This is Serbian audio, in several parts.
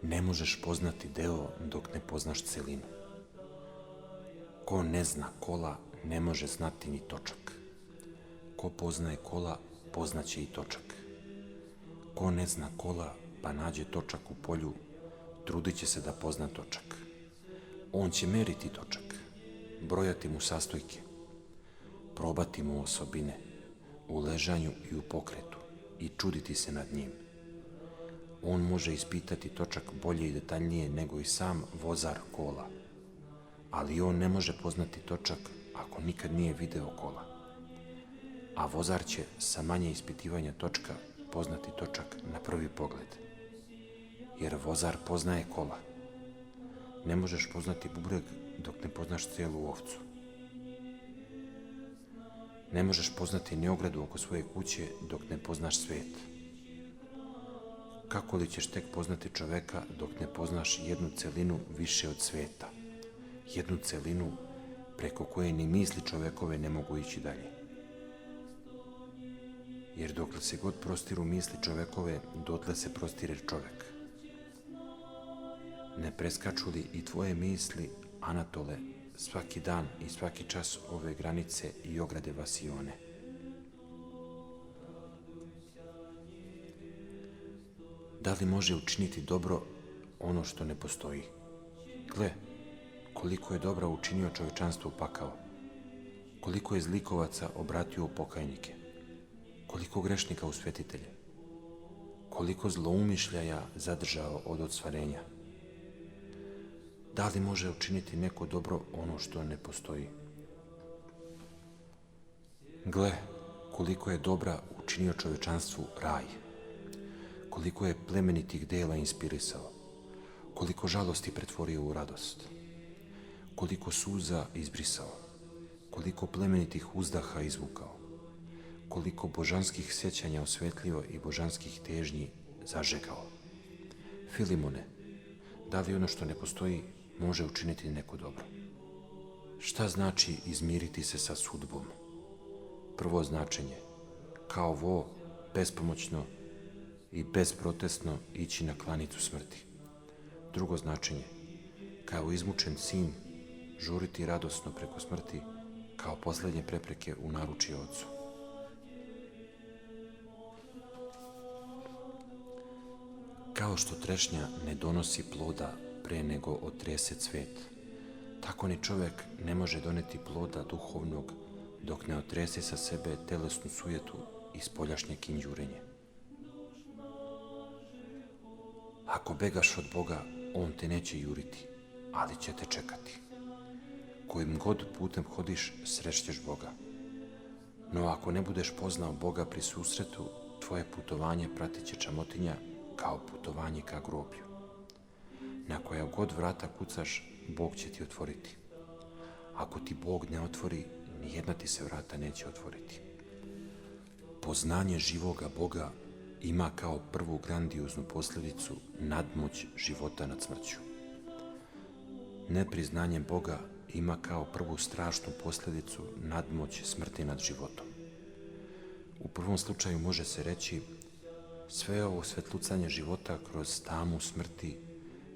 Ne možeš poznati deo dok ne poznaš celinu. Ko ne zna kola, ne može znati ni točak. Ko poznaje kola, poznaće i točak. Ko ne zna kola, pa nađe točak u polju, trudit će se da pozna točak. On će meriti točak, brojati mu sastojke, probati mu osobine, u ležanju i u pokretu i čuditi se nad njim. On može ispitati točak bolje i detaljnije nego i sam vozar kola, ali on ne može poznati točak ako nikad nije video kola. A vozar će sa manje ispitivanja točka poznati točak na prvi pogled, jer vozar poznaje kola. Ne možeš poznati bubreg dok ne poznaš cijelu ovcu. Ne možeš poznati ni ogradu oko svoje kuće dok ne poznaš svet. Kako li ćeš tek poznati čoveka dok ne poznaš jednu celinu više od sveta? Jednu celinu preko koje ni misli čovekove ne mogu ići dalje. Jer dokle se god prostiru misli čovekove, dotle se prostire čovek. Ne preskaču li i tvoje misli, Anatole, svaki dan i svaki čas ove granice i ograde Vasione? Da li može učiniti dobro ono što ne postoji? Gle, koliko je dobra učinio čovečanstvo u pakao, koliko je zlikovaca obratio u pokajnike, koliko grešnika u svetitelje, koliko zloumišljaja zadržao od odsvarenja. Da li može učiniti neko dobro ono što ne postoji? Gle, koliko je dobra učinio čovečanstvu raj, koliko je plemenitih dela inspirisao, koliko žalosti pretvorio u radost, koliko suza izbrisao, koliko plemenitih uzdaha izvukao, koliko božanskih sjećanja osvetlio i božanskih težnji zažegao. Filimone, da li ono što ne postoji može učiniti neko dobro? Šta znači izmiriti se sa sudbom? Prvo značenje, kao vo, bespomoćno i besprotestno ići na klanicu smrti. Drugo značenje, kao izmučen sin, žuriti radosno preko smrti, kao posljednje prepreke u naručje ocu. Kao što trešnja ne donosi ploda pre nego otrese cvet, tako ni čovek ne može doneti ploda duhovnog dok ne otrese sa sebe telesnu sujetu i spoljašnje kinđurenje. Ako begaš od Boga, on te neće juriti, ali će te čekati. Kojim god putem hodiš, srećeš Boga. No ako ne budeš poznao Boga pri susretu, tvoje putovanje pratit će čamotinja kao putovanje ka groblju. Na koja god vrata kucaš, Bog će ti otvoriti. Ako ti Bog ne otvori, nijedna ti se vrata neće otvoriti. Poznanje živoga Boga ima kao prvu grandioznu posljedicu nadmoć života nad smrću. Nepriznanje Boga ima kao prvu strašnu posljedicu nadmoć smrti nad životom. U prvom slučaju može se reći sve ovo svetlucanje života kroz tamu smrti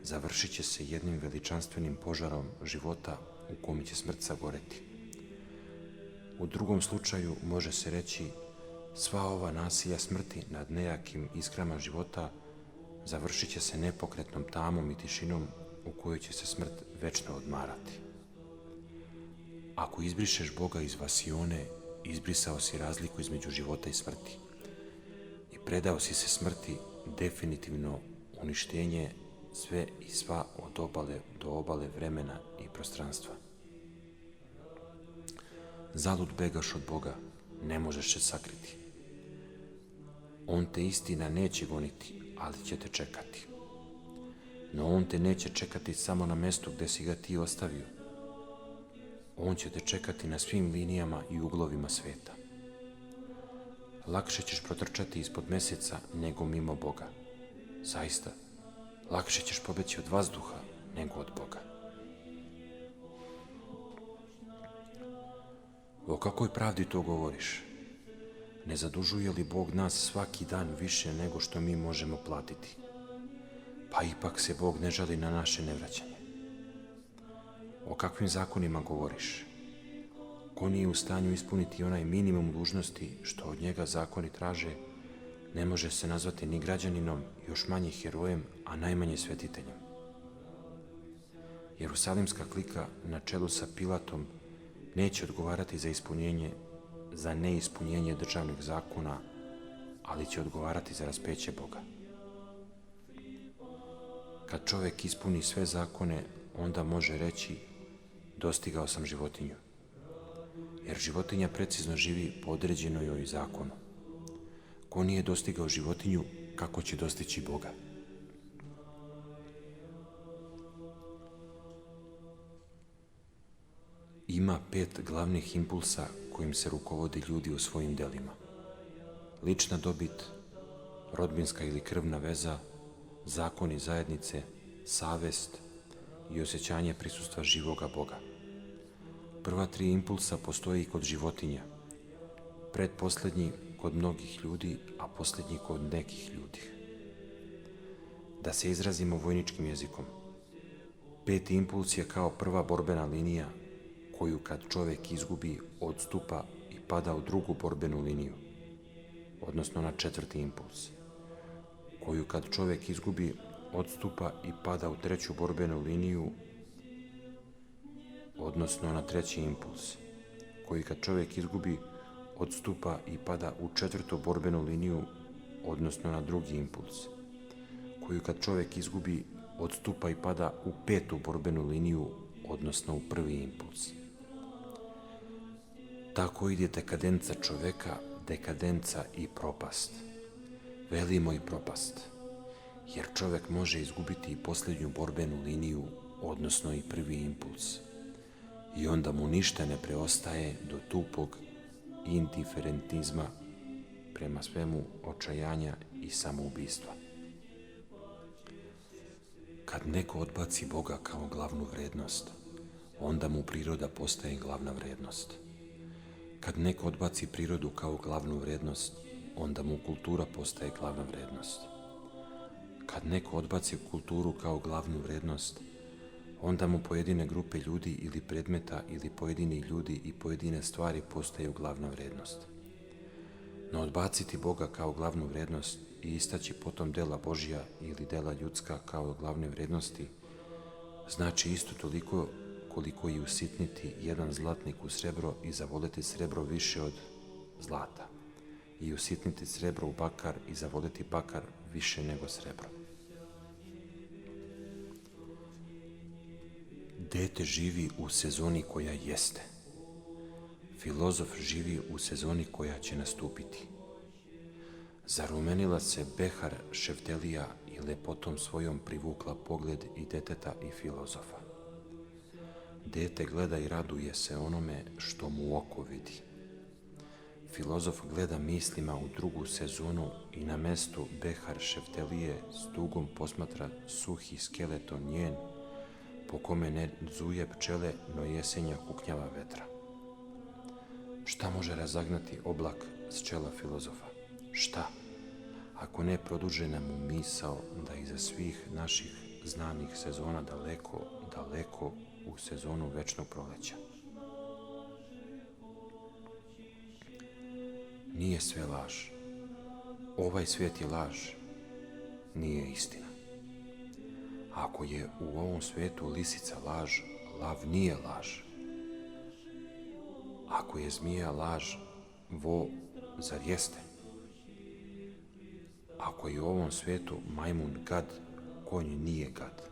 završit će se jednim veličanstvenim požarom života u kome će smrt sagoreti. U drugom slučaju može se reći sva ova nasilja smrti nad nejakim iskrama života završit će se nepokretnom tamom i tišinom u kojoj će se smrt večno odmarati. Ako izbrišeš Boga iz Vasione, izbrisao si razliku između života i smrti i predao si se smrti definitivno uništenje sve i sva od obale do obale vremena i prostranstva. Zalud begaš od Boga, ne možeš se sakriti. On te istina neće goniti, ali će te čekati. No on te neće čekati samo na mestu gde si ga ti ostavio. On će te čekati na svim linijama i uglovima sveta. Lakše ćeš protrčati ispod meseca nego mimo Boga. Zaista, lakše ćeš pobeći od vazduha nego od Boga. O kakvoj pravdi to govoriš? Ne zadužuje li Bog nas svaki dan više nego što mi možemo platiti? Pa ipak se Bog ne žali na naše nevraćanje. O kakvim zakonima govoriš? Ko nije u stanju ispuniti onaj minimum dužnosti što od njega zakoni traže, ne može se nazvati ni građaninom, još manje herojem, a najmanje svetiteljem. Jerusalimska klika na čelu sa Pilatom neće odgovarati za neispunjenje državnih zakona, ali će odgovarati za raspeće Boga. Kad čovjek ispuni sve zakone, onda može reći: dostigao sam životinju. Jer životinja precizno živi po određenoj joj zakonu. Ko nije dostigao životinju, kako će dostići Boga? Ima 5 glavnih impulsa kojim se rukovodi ljudi u svojim delima. Lična dobit, rodbinska ili krvna veza, zakoni zajednice, savest i osjećanje prisustva živoga Boga. Prva 3 impulsa postoji kod životinja, pretposljednji kod mnogih ljudi, a posljednji kod nekih ljudi. Da se izrazimo vojničkim jezikom, 5. impuls je kao prva borbena linija koju kad čovjek izgubi, odstupa i pada u drugu borbenu liniju, odnosno na 4. impuls, koju kad čovjek izgubi, odstupa i pada u 3. borbenu liniju, odnosno na 3. impuls, koji kad čovjek izgubi, odstupa i pada u 4. borbenu liniju, odnosno na 2. impuls, koju kad čovjek izgubi, odstupa i pada u 5. borbenu liniju, odnosno u 1. impuls. Tako ide dekadenca čovjeka, dekadenca i propast. Velimo i propast, jer čovjek može izgubiti i posljednju borbenu liniju, odnosno i 1. impuls. I onda mu ništa ne preostaje do tupog indiferentizma prema svemu, očajanja i samoubistva. Kad neko odbaci Boga kao glavnu vrednost, onda mu priroda postaje glavna vrednost. Kad neko odbaci prirodu kao glavnu vrednost, onda mu kultura postaje glavna vrednost. Kad neko odbaci kulturu kao glavnu vrednost, onda mu pojedine grupe ljudi ili predmeta ili pojedini ljudi i pojedine stvari postaju glavna vrednost. No odbaciti Boga kao glavnu vrednost i istaći potom dela Božja ili dela ljudska kao glavne vrednosti znači isto toliko koliko i usitniti jedan zlatnik u srebro i zavoleti srebro više od zlata, i usitniti srebro u bakar i zavoleti bakar više nego srebro. Dete živi u sezoni koja jeste. Filozof živi u sezoni koja će nastupiti. Zarumenila se behar Šeftelija i lepotom svojom privukla pogled i deteta i filozofa. Dete gleda i raduje se onome što mu oko vidi. Filozof gleda mislima u drugu sezonu i na mestu behar Šeftelije s tugom posmatra suhi skeleton njen, po kome ne zuje pčele, no jesenja kuknjava vetra. Šta može razagnati oblak s čela filozofa? Šta, ako ne produžena mu misao da iza svih naših znanih sezona daleko, daleko u sezonu večnog proleća? Nije sve laž. Ovaj svijet je laž, nije istina. Ako je u ovom svijetu lisica laž, lav nije laž. Ako je zmija laž, vo, zar jeste? Ako je u ovom svijetu majmun gad, konj nije gad.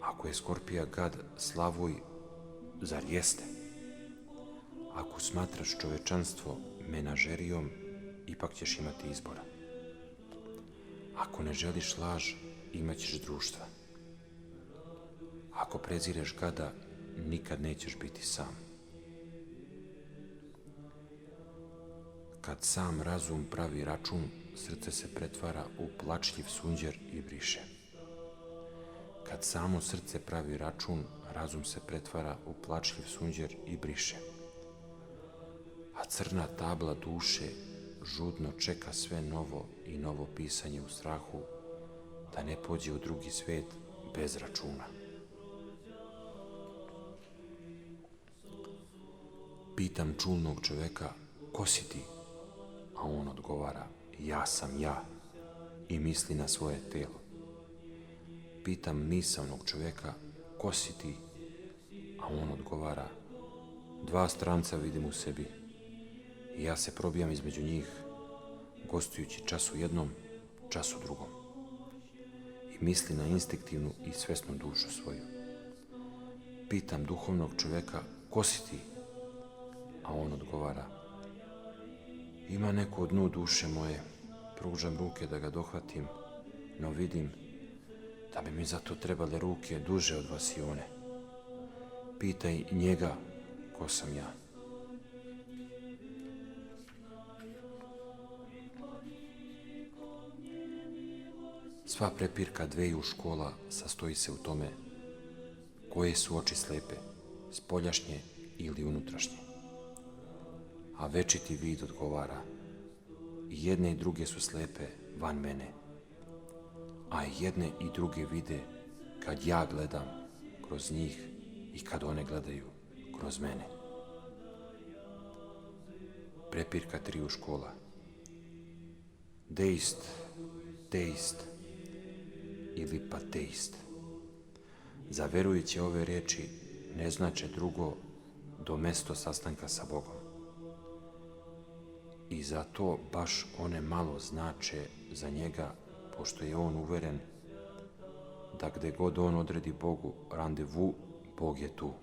Ako je skorpija gad, slavuj, zar jeste? Ako smatraš čovečanstvo menažerijom, ipak ćeš imati izbora. Ako ne želiš laž, imat ćeš društva. Ako prezireš gada, nikad nećeš biti sam. Kad sam razum pravi račun, srce se pretvara u plačljiv sunđer i briše. Kad samo srce pravi račun, razum se pretvara u plačljiv sunđer i briše. A crna tabla duše žudno čeka sve novo i novo pisanje u strahu da ne pođe u drugi svet bez računa. Pitam čulnog čoveka, ko si ti? A on odgovara, ja sam ja, i misli na svoje telo. Pitam misaonog čoveka, ko si ti? A on odgovara, dva stranca vidim u sebi i ja se probijam između njih, gostujući čas u jednom, čas u drugom. I misli na instinktivnu i svesnu dušu svoju. Pitam duhovnog čoveka, ko si ti? A on odgovara, ima neko dnu duše moje, pružam ruke da ga dohvatim, no vidim da bi mi zato trebale ruke duže od vasione. Pitaj njega ko sam ja. Sva prepirka dveju škola sastoji se u tome koje su oči slepe, spoljašnje ili unutrašnje. A večiti vid odgovara, i jedne i druge su slepe van mene, a jedne i druge vide kad ja gledam kroz njih i kad one gledaju kroz mene. Prepirka triju škola. Deist, teist ili pateist. Za verujuće ove riječi ne znače drugo do mesto sastanka sa Bogom. I zato baš one malo znače za njega, pošto je on uveren da gde god on odredi Bogu randevu, Bog je tu.